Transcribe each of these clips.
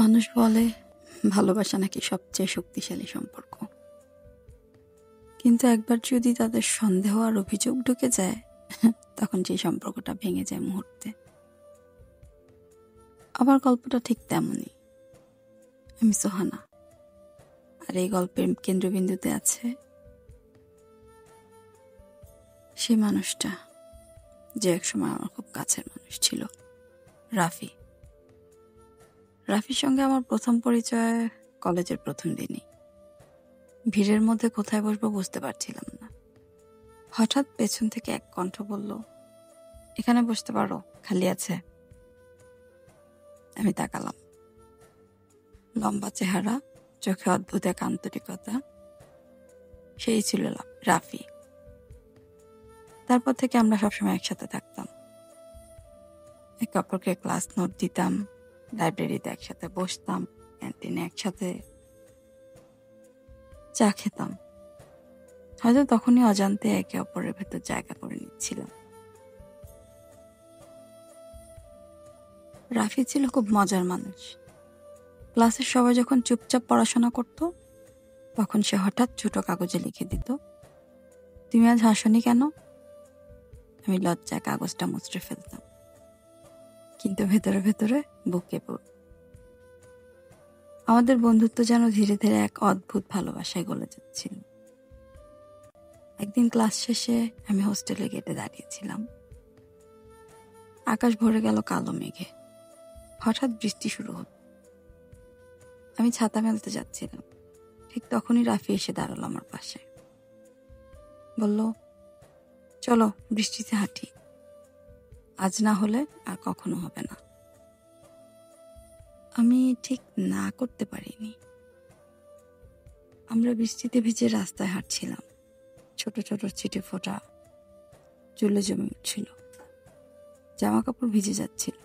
মানুষ বলে ভালোবাসা নাকি সবচেয়ে শক্তিশালী সম্পর্ক, কিন্তু একবার যদি তাদের সন্দেহ আর অভিযোগ ঢুকে যায় তখন সেই সম্পর্কটা ভেঙে যায় মুহূর্তে। আমার গল্পটা ঠিক তেমনই। আমি সোহানা, আর এই গল্পের কেন্দ্রবিন্দুতে আছে সেই মানুষটা যে একসময় আমার খুব কাছের মানুষ ছিল, রাফি। রাফির সঙ্গে আমার প্রথম পরিচয় কলেজের প্রথম দিনই। ভিড়ের মধ্যে কোথায় বসবো বুঝতে পারছিলাম না। হঠাৎ পেছন থেকে এক কণ্ঠ বলল, এখানে বসতে পারো, খালি আছে। আমি তাকালাম। লম্বা চেহারা, চোখে অদ্ভুত এক আন্তরিকতা, সেই ছিল রাফি। তারপর থেকে আমরা সবসময় একসাথে থাকতাম, একে অপরকে ক্লাস নোট দিতাম, লাইব্রেরিতে একসাথে বসতাম, ক্যান্টিনে একসাথে চা খেতাম। হয়তো তখনই অজান্তে একে অপরের ভেতর জায়গা করে নিচ্ছিলাম। রাফি ছিল খুব মজার মানুষ। ক্লাসের সবাই যখন চুপচাপ পড়াশোনা করত, তখন সে হঠাৎ ছোট কাগজে লিখে দিত, তুমি আজ হাসনি কেন? আমি লজ্জায় কাগজটা মুচড়ে ফেলতাম, কিন্তু ভেতরে ভেতরে বুকে বুক। আমাদের বন্ধুত্ব যেন ধীরে ধীরে এক অদ্ভুত ভালোবাসায় গলে যাচ্ছিল। একদিন ক্লাস শেষে আমি হোস্টেলে গেটে দাঁড়িয়েছিলাম। আকাশ ভরে গেল কালো মেঘে। হঠাৎ বৃষ্টি শুরু হল। আমি ছাতা মেলতে যাচ্ছিলাম, ঠিক তখনই রাফি এসে দাঁড়ালো আমার পাশে। বলল, চলো বৃষ্টিতে হাঁটি, আজ না হলে আর কখনো হবে না। আমি ঠিক না করতে পারিনি। আমরা বৃষ্টিতে ভিজে রাস্তায় হাঁটছিলাম। ছোট ছোট ছিটে ফোঁটা চুলে জমে উঠছিল, জামা কাপড় ভিজে যাচ্ছিল।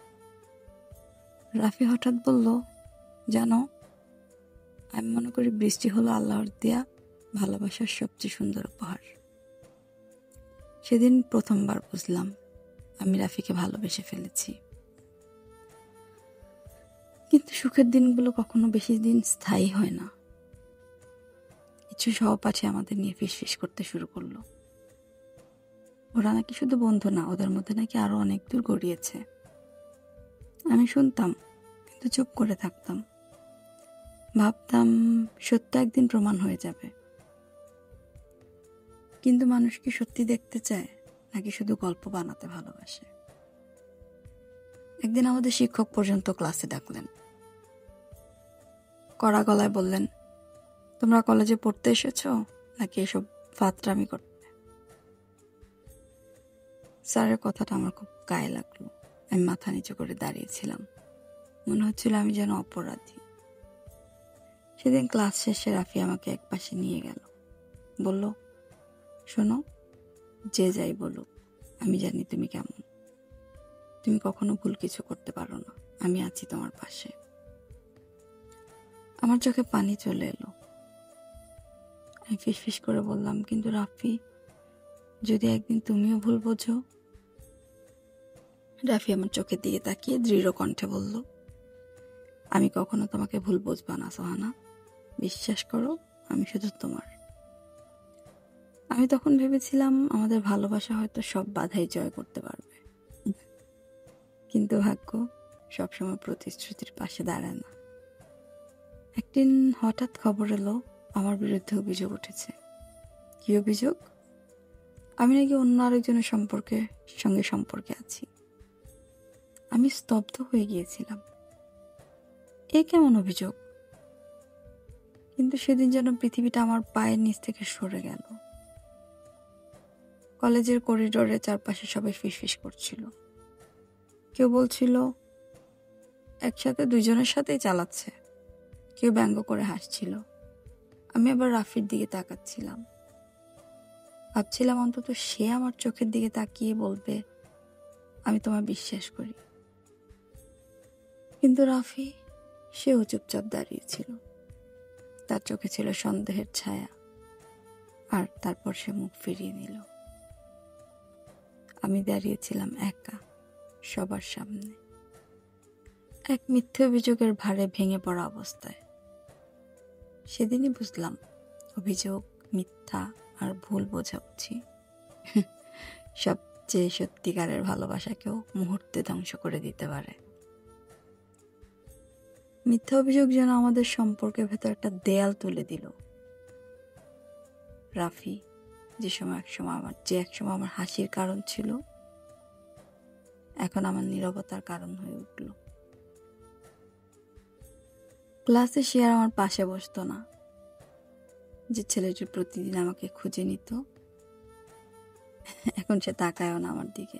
রাফি হঠাৎ বলল, জানো, আমি মনে করি বৃষ্টি হলো আল্লাহর দেয়া ভালোবাসার সবচেয়ে সুন্দর উপহার। সেদিন প্রথমবার বুঝলাম আমি রাফিকে ভালোবেসে ফেলেছি। কিন্তু সুখের দিনগুলো কখনো বেশি দিন স্থায়ী হয় না। কিছু সহপাঠী আমাদের নিয়ে ফিসফিস করতে শুরু করলো, ওরা নাকি শুধু বন্ধু না, ওদের মধ্যে নাকি আরো অনেক দূর গড়িয়েছে। আমি শুনতাম, কিন্তু চুপ করে থাকতাম। ভাবতাম সত্য একদিন প্রমাণ হয়ে যাবে। কিন্তু মানুষ কি সত্যি দেখতে চায়, নাকি শুধু গল্প বানাতে ভালোবাসে? একদিন আমাদের শিক্ষক পর্যন্ত ক্লাসে ডাকলেন। কড়া গলায় বললেন, তোমরা কলেজে পড়তে এসেছো নাকি এসব ফাতরামি করতে? স্যারের কথাটা আমার খুব গায়ে লাগলো। আমি মাথা নিচু করে দাঁড়িয়েছিলাম, মনে হচ্ছিল আমি যেন অপরাধী। সেদিন ক্লাস শেষে রাফি আমাকে এক পাশে নিয়ে গেল, বলল, শোনো, যে যাই বলুক, আমি জানি তুমি কেমন। তুমি কখনো ভুল কিছু করতে পারো না, আমি আছি তোমার পাশে। আমার চোখে পানি চলে এলো। আমি ফিসফিস করে বললাম, কিন্তু রাফি, যদি একদিন তুমিও ভুল বোঝো? রাফি আমার চোখের দিকে তাকিয়ে দৃঢ় কণ্ঠে বলল, আমি কখনো তোমাকে ভুল বুঝবা না সোহানা, বিশ্বাস করো, আমি শুধু তোমার। আমি তখন ভেবেছিলাম আমাদের ভালোবাসা হয়তো সব বাধাই জয় করতে পারবে, কিন্তু ভাগ্য সবসময় প্রতিশ্রুতির পাশে দাঁড়ায় না। একদিন হঠাৎ খবর এলো আমার বিরুদ্ধে অভিযোগ উঠেছে। কি অভিযোগ? আমি নাকি অন্য আরেকজনের সঙ্গে সম্পর্কে আছি। আমি স্তব্ধ হয়ে গিয়েছিলাম। এ কেমন অভিযোগ? কিন্তু সেদিন যেন পৃথিবীটা আমার পায়ের নিচ থেকে সরে গেল। কলেজের করিডোরে চারপাশে সবাই ফিসফিস করছিল। কেউ বলছিল একসাথে দুইজনের সাথেই চালাচ্ছে, কেউ ব্যঙ্গ করে হাসছিল। আমি আবার রাফির দিকে তাকাচ্ছিলাম, ভাবছিলাম অন্তত সে আমার চোখের দিকে তাকিয়ে বলবে, আমি তোমায় বিশ্বাস করি। কিন্তু রাফি, সেও চুপচাপ দাঁড়িয়েছিল। তার চোখে ছিল সন্দেহের ছায়া, আর তারপর সে মুখ ফিরিয়ে নিল। আমি দাঁড়িয়েছিলাম একা, সবার সামনে। এক মিথ্যে অভিযোগের ভারে ভেঙে পড়া অবস্থায়। সেদিনই বুঝলাম অভিযোগ, মিথ্যা আর ভুল বোঝাবুঝি সবচেয়ে সত্যিকারের ভালোবাসাকেও মুহূর্তে ধ্বংস করে দিতে পারে। মিথ্যা অভিযোগ যেন আমাদের সম্পর্কের ভেতর একটা দেয়াল তুলে দিল। রাফি একসময় আমার হাসির কারণ ছিল, এখন আমার নীরবতার কারণ হয়ে উঠল। ক্লাসে সে আর আমার পাশে বসতো না। যে ছেলেটি প্রতিদিন আমাকে খুঁজে নিত, এখন সে তাকায়ও না আমার দিকে।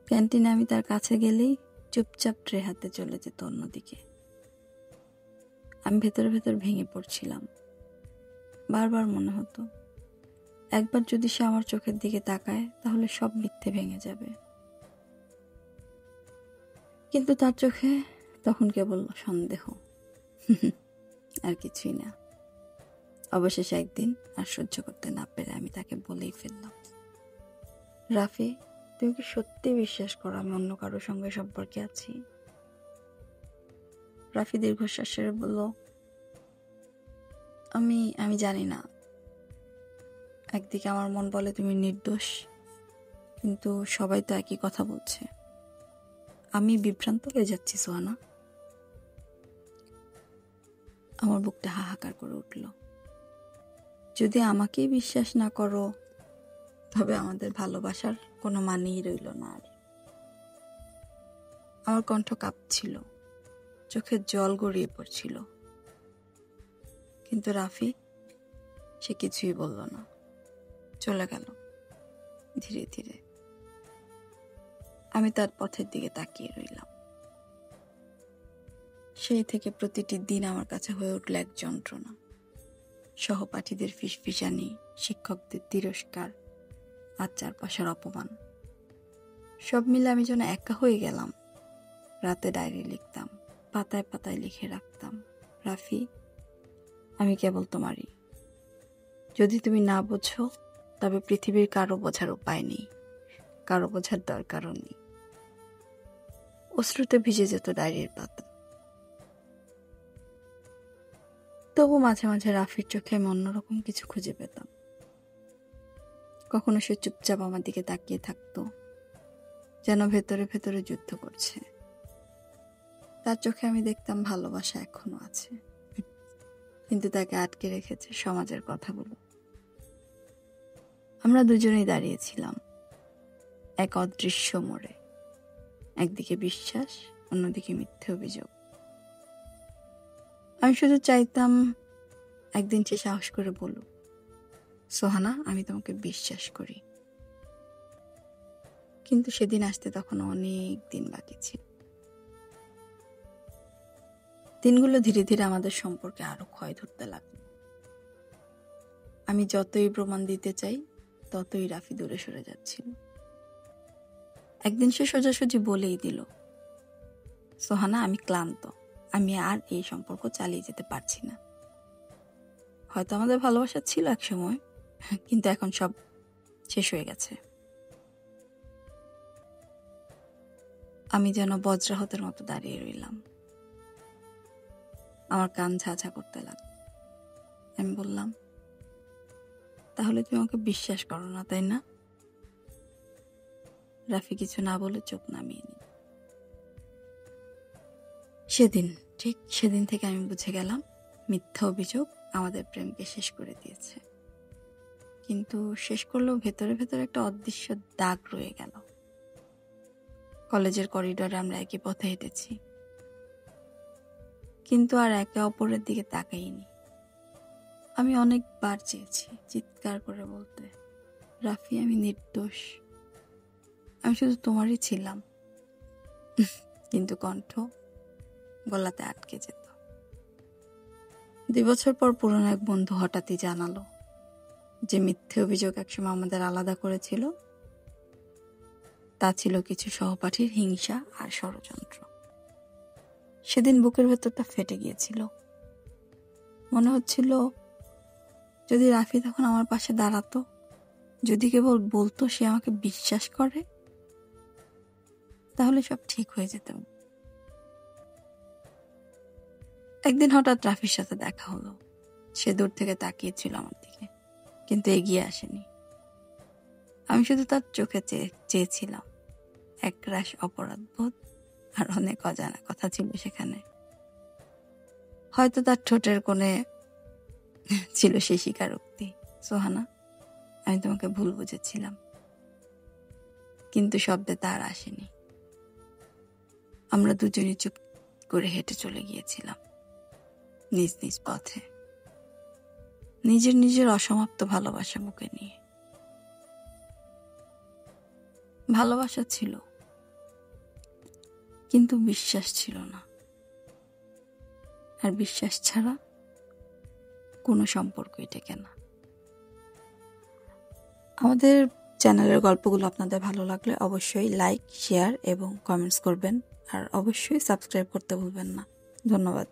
ক্যান্টিনে আমি তার কাছে গেলেই চুপচাপ ট্রে হাতে চলে যেত অন্যদিকে। আমি ভেতরে ভেতর ভেঙে পড়ছিলাম। বারবার মনে হতো, একবার যদি সে আমার চোখের দিকে তাকায় তাহলে সব মিথ্যে ভেঙে যাবে। কিন্তু তার চোখে তখন কেবল সন্দেহ, আর কিছুই না। অবশেষে একদিন আর সহ্য করতে না পেরে আমি তাকে বলেই ফেললাম, রাফি, তুমি কি সত্যি বিশ্বাস করো আমি অন্য কারোর সঙ্গে সম্পর্কে আছি? রাফি দীর্ঘশ্বাস ছেড়ে বলল, আমি জানি না। একদিকে আমার মন বলে তুমি নির্দোষ, কিন্তু সবাই তো একই কথা বলছে। আমি বিভ্রান্ত হয়ে যাচ্ছি সোহানা। আমার বুকটা হাহাকার করে উঠল। যদি আমাকেই বিশ্বাস না করো, তবে আমাদের ভালোবাসার কোনো মানেই রইল না আর। আমার কণ্ঠ কাঁপছিল, চোখের জল গড়িয়ে পড়ছিল। কিন্তু রাফি, সে কিছুই বলল না, চলে গেল ধীরে ধীরে। আমি তার পথের দিকে তাকিয়ে রইলাম। সেই থেকে প্রতিটি দিন আমার কাছে হয়ে উঠল এক যন্ত্রণা। সহপাঠীদের ফিসফিসানি, শিক্ষকদের তিরস্কার আর চারপাশের অপমান, সব মিলে আমি যেন একা হয়ে গেলাম। রাতে ডায়েরি লিখতাম, পাতায় পাতায় লিখে রাখতাম, রাফি, আমি কেবল তোমারই। যদি তুমি না বোঝো, তবে পৃথিবীর কারো বোঝার উপায় নেই, কারো বোঝার দরকারও নেই। অশ্রুতে ভিজে যেত ডায়েরির পাতা। তবু মাঝে মাঝে রাফির চোখে আমি অন্যরকম কিছু খুঁজে পেতাম। কখনো সে চুপচাপ আমার দিকে তাকিয়ে থাকতো, যেন ভেতরে ভেতরে যুদ্ধ করছে। তার চোখে আমি দেখতাম ভালোবাসা এখনো আছে, কিন্তু তাকে আটকে রেখেছে সমাজের কথাগুলো। আমরা দুজনেই দাঁড়িয়েছিলাম এক অদৃশ্য মোড়ে, একদিকে বিশ্বাস, অন্যদিকে মিথ্যে অভিযোগ। আমি শুধু চাইতাম একদিন সে সাহস করে বলুক, সোহানা, আমি তোমাকে বিশ্বাস করি। কিন্তু সেদিন আসতে তখন অনেক দিন বাকি ছিল। দিনগুলো ধীরে ধীরে আমাদের সম্পর্কে আরো ক্ষয় ধরতে লাগলো। আমি যতই প্রমাণ দিতে চাই, ততই রাফি দূরে সরে যাচ্ছিল। একদিন সে সোজাসুজি বলেই দিল, সোহানা, আমি ক্লান্ত, আমি আর এই সম্পর্ক চালিয়ে যেতে পারছি না। হয়তো আমাদের ভালোবাসা ছিল এক সময়, কিন্তু এখন সব শেষ হয়ে গেছে। আমি যেন বজ্রাহতের মতো দাঁড়িয়ে রইলাম। আমার কান ঝাঝা করতে লাগলো। আমি বললাম, তাহলে তুমি আমাকে বিশ্বাস করো না, তাই না? রাফি কিছু না বলে চোখ নামিয়ে নিল। ঠিক সেদিন থেকে আমি বুঝে গেলাম, মিথ্যা অভিযোগ আমাদের প্রেমকে শেষ করে দিয়েছে। কিন্তু শেষ করলেও ভেতরে ভেতরে একটা অদৃশ্য দাগ রয়ে গেল। কলেজের করিডোরে আমরা একই পথে হেঁটেছি, কিন্তু আর একে অপরের দিকে তাকাইনি। আমি অনেকবার চেয়েছি চিৎকার করে বলতে, রাফি, আমি নির্দোষ, আমি শুধু তোমারই ছিলাম, কিন্তু কণ্ঠ গলাতে আটকে যেত। 2 বছর পর পুরনো এক বন্ধু হঠাৎই জানালো যে মিথ্যে অভিযোগ একসময় আমাদের আলাদা করেছিল, তা ছিল কিছু সহপাঠীর হিংসা আর ষড়যন্ত্র। সেদিন বুকের ভেতরটা ফেটে গিয়েছিল। মনে হচ্ছিল, যদি রাফি তখন আমার পাশে দাঁড়াতো, যদি কেবল বলতো সে আমাকে বিশ্বাস করে। তাহলে সব ঠিক হয়ে যেত। একদিন হঠাৎ রাফির সাথে দেখা হলো। সে দূর থেকে তাকিয়েছিল আমার দিকে, কিন্তু এগিয়ে আসেনি। আমি শুধু তার চোখে চেয়েছিলাম। একরাশ অপরাধবোধ আর অনেক অজানা কথা ছিল সেখানে। হয়তো তার ঠোঁটের কোণে ছিল সেই স্বীকারোক্তি, সোহানা, আমি তোমাকে ভুল বুঝেছিলাম। কিন্তু শব্দে তার আসেনি। আমরা দুজনই চুপ করে হেঁটে চলে গিয়েছিলাম নিজ নিজ পথে, নিজের নিজের অসমাপ্ত ভালোবাসা বুকে নিয়ে। ভালোবাসা ছিল, কিন্তু বিশ্বাস ছিল না। আর বিশ্বাস ছাড়া কোনো সম্পর্কই টেকে না। আমাদের চ্যানেলের গল্পগুলো আপনাদের ভালো লাগলে অবশ্যই লাইক, শেয়ার এবং কমেন্টস করবেন। আর অবশ্যই সাবস্ক্রাইব করতে ভুলবেন না। ধন্যবাদ।